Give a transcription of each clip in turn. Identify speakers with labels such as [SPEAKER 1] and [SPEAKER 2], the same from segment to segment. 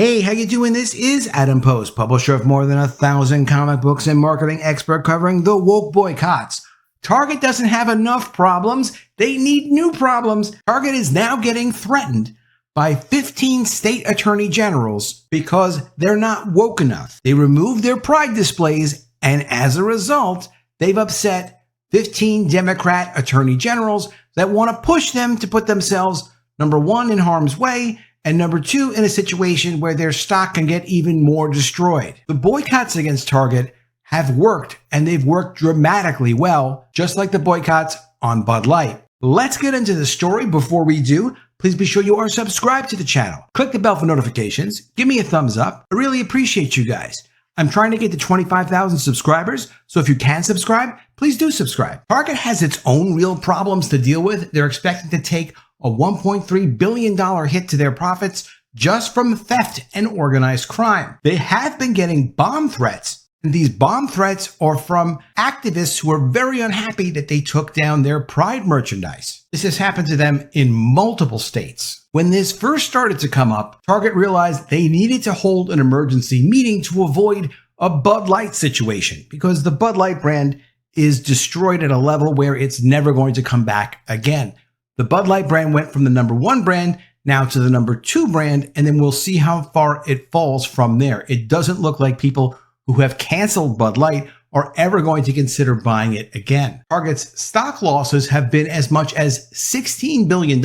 [SPEAKER 1] Hey, how you doing? This is Adam Post, publisher of more than 1,000 comic books and marketing expert covering the woke boycotts. Target doesn't have enough problems. They need new problems. Target is now getting threatened by 15 state attorney generals because they're not woke enough. They removed their pride displays, and as a result, they've upset 15 Democrat attorney generals that want to push them to put themselves, number one, in harm's way, and number two, in a situation where their stock can get even more destroyed. The boycotts against Target have worked, and they've worked dramatically well, just like the boycotts on Bud Light. Let's get into the story. Before we do, please be sure you are subscribed to the channel. Click the bell for notifications. Give me a thumbs up. I really appreciate you guys. I'm trying to get to 25,000 subscribers, so if you can subscribe, please do subscribe. Target has its own real problems to deal with. They're expecting to take a $1.3 billion hit to their profits just from theft and organized crime. They have been getting bomb threats, and these bomb threats are from activists who are very unhappy that they took down their Pride merchandise. This has happened to them in multiple states. When this first started to come up, Target realized they needed to hold an emergency meeting to avoid a Bud Light situation because the Bud Light brand is destroyed at a level where it's never going to come back again. The Bud Light brand went from the number one brand now to the number two brand, and then we'll see how far it falls from there. It doesn't look like people who have canceled Bud Light are ever going to consider buying it again. Target's stock losses have been as much as $16 billion.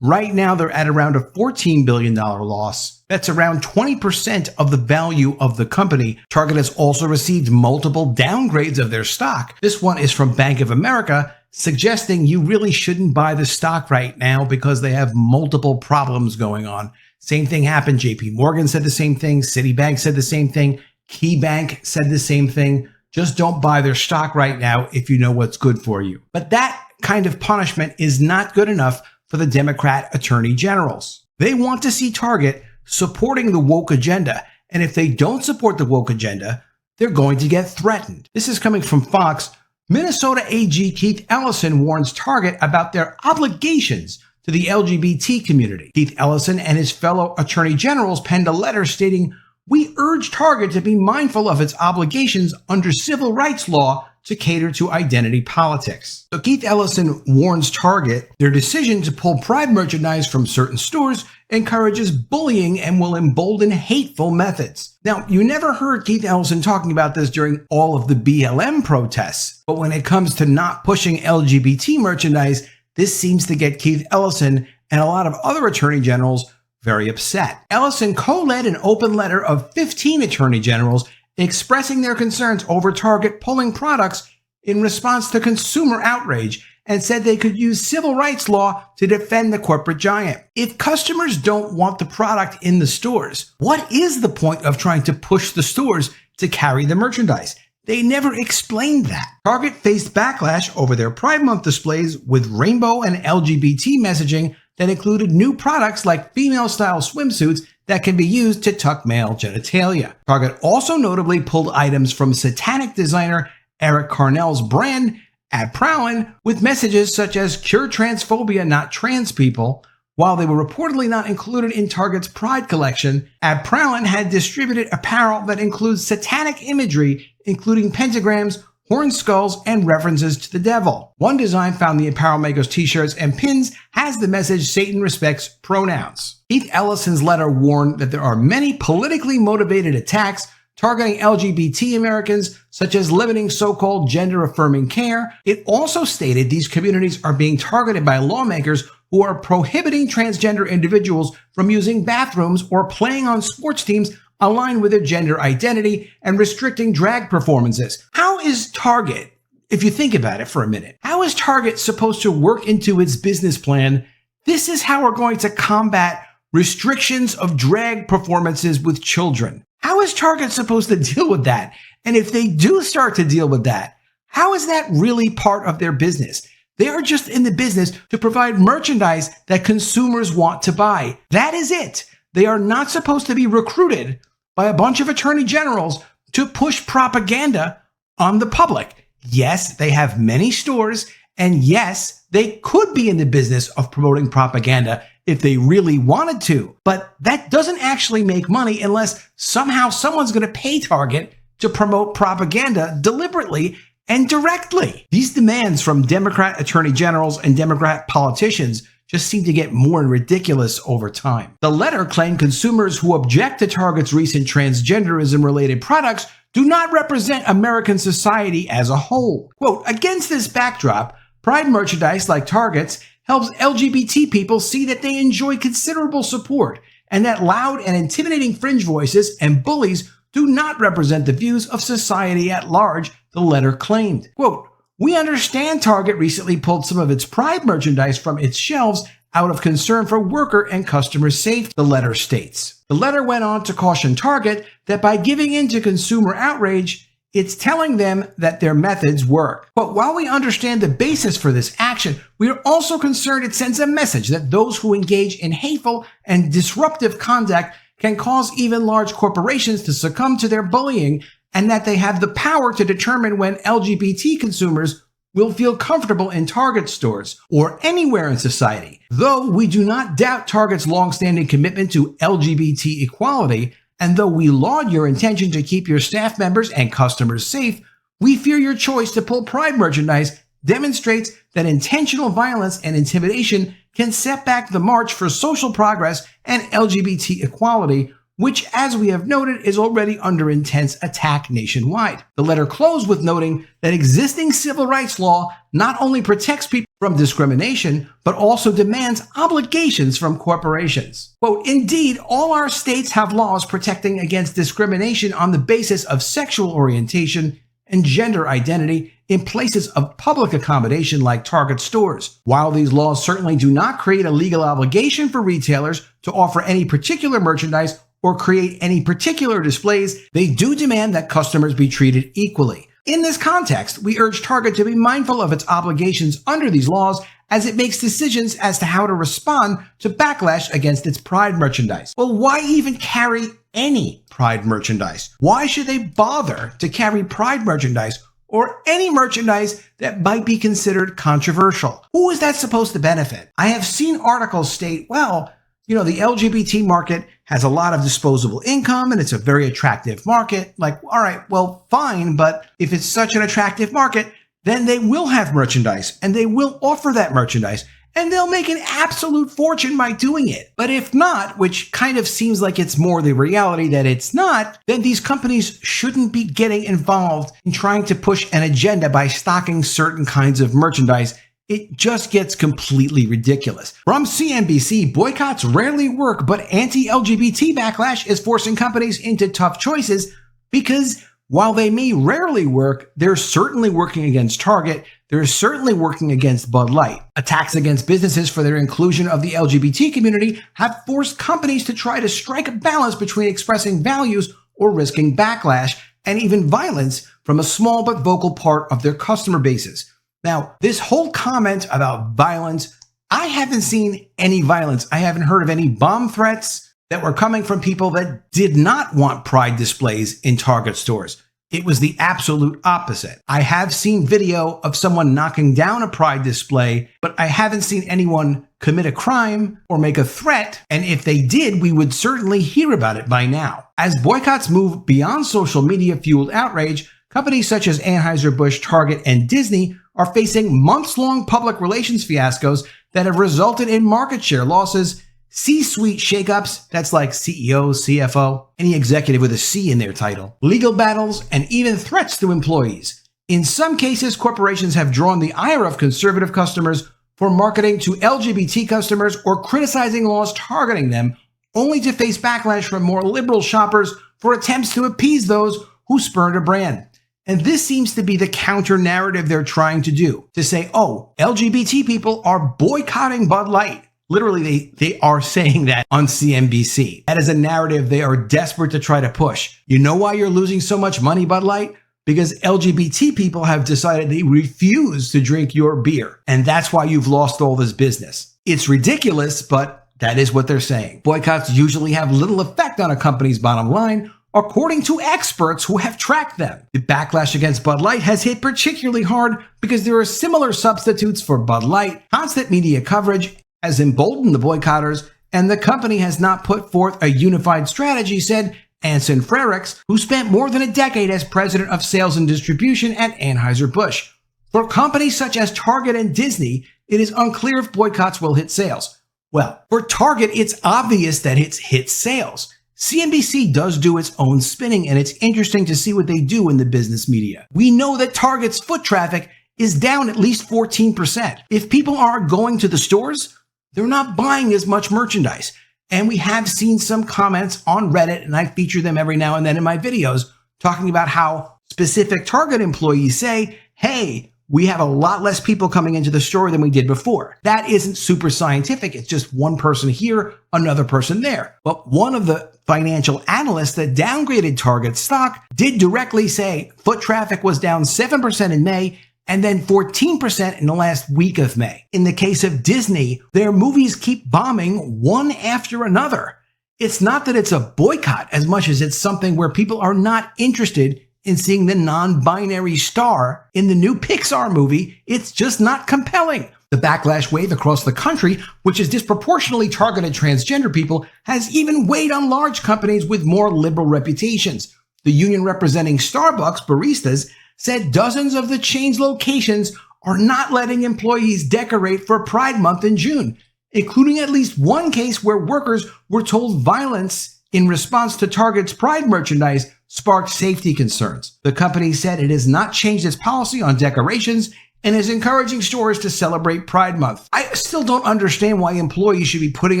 [SPEAKER 1] Right now, they're at around a $14 billion loss. That's around 20% of the value of the company. Target has also received multiple downgrades of their stock. This one is from Bank of America, suggesting you really shouldn't buy the stock right now because they have multiple problems going on. Same thing happened. JP Morgan said the same thing. Citibank said the same thing. KeyBank said the same thing. Just don't buy their stock right now if you know what's good for you. But that kind of punishment is not good enough for the Democrat attorney generals. They want to see Target supporting the woke agenda. And if they don't support the woke agenda, they're going to get threatened. This is coming from Fox. Minnesota AG Keith Ellison warns Target about their obligations to the LGBT community. Keith Ellison and his fellow attorney generals penned a letter stating, "We urge Target to be mindful of its obligations under civil rights law to cater to identity politics." So Keith Ellison warns Target their decision to pull Pride merchandise from certain stores encourages bullying and will embolden hateful methods. Now, you never heard Keith Ellison talking about this during all of the BLM protests, but when it comes to not pushing LGBT merchandise, this seems to get Keith Ellison and a lot of other attorney generals very upset. Ellison co-led an open letter of 15 attorney generals expressing their concerns over Target pulling products in response to consumer outrage and said they could use civil rights law to defend the corporate giant. If customers don't want the product in the stores, what is the point of trying to push the stores to carry the merchandise? They never explained that. Target faced backlash over their Pride Month displays with rainbow and LGBT messaging that included new products like female-style swimsuits that can be used to tuck male genitalia. Target also notably pulled items from satanic designer Eric Carnell's brand, Ad Prowlin, with messages such as "Cure transphobia, not trans people." While they were reportedly not included in Target's Pride collection, Ad Prowlin had distributed apparel that includes satanic imagery, including pentagrams, horn skulls, and references to the devil. One design found the apparel maker's t-shirts and pins has the message "Satan respects pronouns." Keith Ellison's letter warned that there are many politically motivated attacks targeting LGBT Americans, such as limiting so-called gender-affirming care. It also stated these communities are being targeted by lawmakers who are prohibiting transgender individuals from using bathrooms or playing on sports teams aligned with their gender identity and restricting drag performances. How is Target, if you think about it for a minute, how is Target supposed to work into its business plan? This is how we're going to combat restrictions of drag performances with children. How is Target supposed to deal with that? And if they do start to deal with that, how is that really part of their business? They are just in the business to provide merchandise that consumers want to buy. That is it. They are not supposed to be recruited by a bunch of attorney generals to push propaganda on the public. Yes, they have many stores, and yes, they could be in the business of promoting propaganda if they really wanted to. But that doesn't actually make money unless somehow someone's going to pay Target to promote propaganda deliberately and directly. These demands from Democrat attorney generals and Democrat politicians just seem to get more ridiculous over time. The letter claimed consumers who object to Target's recent transgenderism-related products do not represent American society as a whole. Quote, against this backdrop, Pride merchandise like Target's helps LGBT people see that they enjoy considerable support and that loud and intimidating fringe voices and bullies do not represent the views of society at large, the letter claimed. Quote, we understand Target recently pulled some of its Pride merchandise from its shelves out of concern for worker and customer safety, the letter states. The letter went on to caution Target that by giving in to consumer outrage, it's telling them that their methods work. But while we understand the basis for this action, we are also concerned it sends a message that those who engage in hateful and disruptive conduct can cause even large corporations to succumb to their bullying, and that they have the power to determine when LGBT consumers will feel comfortable in Target stores or anywhere in society. Though we do not doubt Target's longstanding commitment to LGBT equality, and though we laud your intention to keep your staff members and customers safe, we fear your choice to pull Pride merchandise demonstrates that intentional violence and intimidation can set back the march for social progress and LGBT equality, which, as we have noted, is already under intense attack nationwide. The letter closed with noting that existing civil rights law not only protects people from discrimination, but also demands obligations from corporations. Quote, indeed, all our states have laws protecting against discrimination on the basis of sexual orientation and gender identity in places of public accommodation like Target stores. While these laws certainly do not create a legal obligation for retailers to offer any particular merchandise or create any particular displays, they do demand that customers be treated equally. In this context, we urge Target to be mindful of its obligations under these laws as it makes decisions as to how to respond to backlash against its Pride merchandise. Well, why even carry any Pride merchandise? Why should they bother to carry Pride merchandise or any merchandise that might be considered controversial? Who is that supposed to benefit? I have seen articles state, well, the LGBT market has a lot of disposable income and it's a very attractive market. Like, all right, well, fine, but if it's such an attractive market, then they will have merchandise and they will offer that merchandise and they'll make an absolute fortune by doing it. But if not, which kind of seems like it's more the reality that it's not, then these companies shouldn't be getting involved in trying to push an agenda by stocking certain kinds of merchandise. It just gets completely ridiculous. From CNBC, boycotts rarely work, but anti-LGBT backlash is forcing companies into tough choices because while they may rarely work, they're certainly working against Target. They're certainly working against Bud Light. Attacks against businesses for their inclusion of the LGBT community have forced companies to try to strike a balance between expressing values or risking backlash and even violence from a small but vocal part of their customer bases. Now, this whole comment about violence, I haven't seen any violence. I haven't heard of any bomb threats that were coming from people that did not want Pride displays in Target stores. It was the absolute opposite. I have seen video of someone knocking down a Pride display, but I haven't seen anyone commit a crime or make a threat. And if they did, we would certainly hear about it by now. As boycotts move beyond social media-fueled outrage, companies such as Anheuser-Busch, Target, and Disney are facing months-long public relations fiascos that have resulted in market share losses, C-suite shakeups, that's like CEO, CFO, any executive with a C in their title, legal battles, and even threats to employees. In some cases, corporations have drawn the ire of conservative customers for marketing to LGBT customers or criticizing laws targeting them, only to face backlash from more liberal shoppers for attempts to appease those who spurned a brand. And this seems to be the counter narrative they're trying to do, to say, oh, LGBT people are boycotting Bud Light. Literally, they are saying that on CNBC. That is a narrative they are desperate to try to push. You know why you're losing so much money, Bud Light? Because LGBT people have decided they refuse to drink your beer. And that's why you've lost all this business. It's ridiculous, but that is what they're saying. Boycotts usually have little effect on a company's bottom line, according to experts who have tracked them. The backlash against Bud Light has hit particularly hard because there are similar substitutes for Bud Light, constant media coverage, has emboldened the boycotters, and the company has not put forth a unified strategy, said Anson Frericks, who spent more than a decade as president of sales and distribution at Anheuser-Busch. For companies such as Target and Disney, it is unclear if boycotts will hit sales. Well, for Target, it's obvious that it's hit sales. CNBC does do its own spinning, and it's interesting to see what they do in the business media. We know that Target's foot traffic is down at least 14%. If people aren't going to the stores, they're not buying as much merchandise. And we have seen some comments on Reddit, and I feature them every now and then in my videos, talking about how specific Target employees say, hey, we have a lot less people coming into the store than we did before. That isn't super scientific. It's just one person here, another person there. But one of the financial analysts that downgraded Target stock did directly say foot traffic was down 7% in May and then 14% in the last week of May. In the case of Disney, their movies keep bombing one after another. It's not that it's a boycott as much as it's something where people are not interested in seeing the non-binary star in the new Pixar movie. It's just not compelling. The backlash wave across the country, which has disproportionately targeted transgender people, has even weighed on large companies with more liberal reputations. The union representing Starbucks baristas said dozens of the chain's locations are not letting employees decorate for Pride Month in June, including at least one case where workers were told violence in response to Target's Pride merchandise sparked safety concerns. The company said it has not changed its policy on decorations and is encouraging stores to celebrate Pride Month. I still don't understand why employees should be putting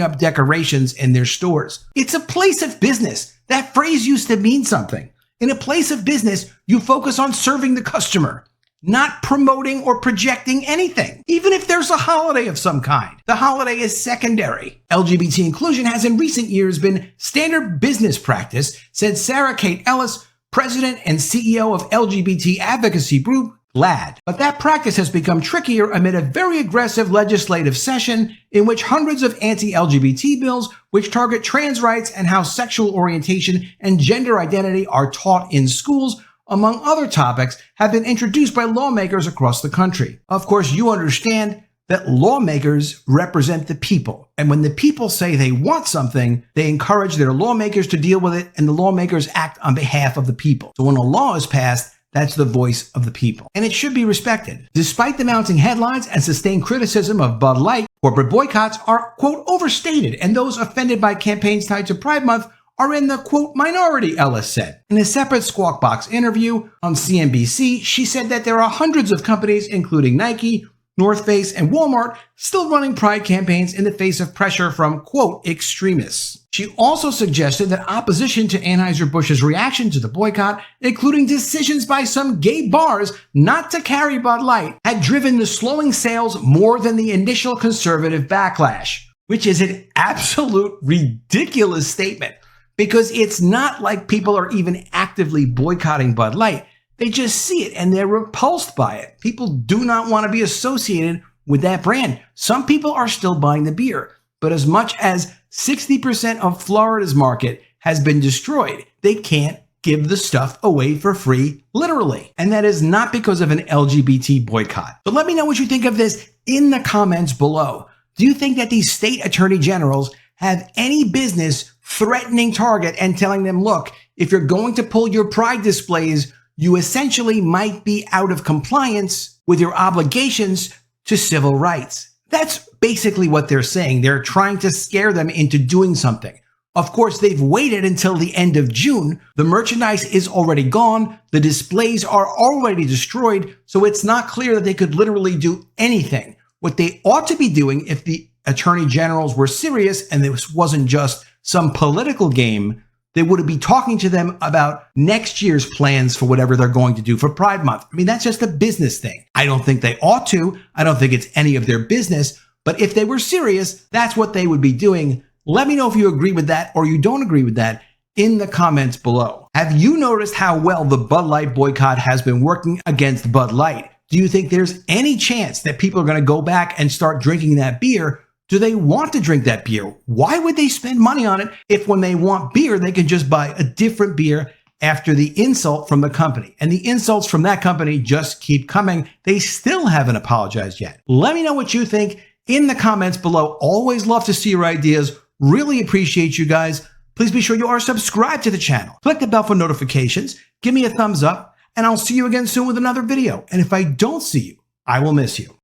[SPEAKER 1] up decorations in their stores. It's a place of business. That phrase used to mean something. In a place of business, you focus on serving the customer, not promoting or projecting anything, even if there's a holiday of some kind. The holiday is secondary. LGBT inclusion has in recent years been standard business practice, said Sarah Kate Ellis, president and CEO of LGBT advocacy group GLAAD. But that practice has become trickier amid a very aggressive legislative session in which hundreds of anti-LGBT bills, which target trans rights and how sexual orientation and gender identity are taught in schools, among other topics, have been introduced by lawmakers across the country. Of course, you understand that lawmakers represent the people. And when the people say they want something, they encourage their lawmakers to deal with it, and the lawmakers act on behalf of the people. So when a law is passed, that's the voice of the people. And it should be respected. Despite the mounting headlines and sustained criticism of Bud Light, corporate boycotts are, quote, overstated, and those offended by campaigns tied to Pride Month are in the, quote, minority, Ellis said. In a separate Squawk Box interview on CNBC, she said that there are hundreds of companies, including Nike, North Face, and Walmart, still running pride campaigns in the face of pressure from, quote, extremists. She also suggested that opposition to Anheuser-Busch's reaction to the boycott, including decisions by some gay bars not to carry Bud Light, had driven the slowing sales more than the initial conservative backlash, which is an absolute ridiculous statement. Because it's not like people are even actively boycotting Bud Light. They just see it and they're repulsed by it. People do not want to be associated with that brand. Some people are still buying the beer, but as much as 60% of Florida's market has been destroyed, they can't give the stuff away for free, literally. And that is not because of an LGBT boycott. But let me know what you think of this in the comments below. Do you think that these state attorney generals have any business threatening Target and telling them, look, if you're going to pull your pride displays, you essentially might be out of compliance with your obligations to civil rights? That's basically what they're saying. They're trying to scare them into doing something. Of course, they've waited until the end of June. The merchandise is already gone. The displays are already destroyed. So it's not clear that they could literally do anything. What they ought to be doing, if the attorney generals were serious and this wasn't just some political game, they would be talking to them about next year's plans for whatever they're going to do for Pride Month. I mean, that's just a business thing. I don't think they ought to. I don't think it's any of their business. But if they were serious, that's what they would be doing. Let me know if you agree with that or you don't agree with that in the comments below. Have you noticed how well the Bud Light boycott has been working against Bud Light? Do you think there's any chance that people are going to go back and start drinking that beer? Do they want to drink that beer? Why would they spend money on it if when they want beer, they can just buy a different beer after the insult from the company? And the insults from that company just keep coming. They still haven't apologized yet. Let me know what you think in the comments below. Always love to see your ideas. Really appreciate you guys. Please be sure you are subscribed to the channel. Click the bell for notifications. Give me a thumbs up, and I'll see you again soon with another video. And if I don't see you, I will miss you.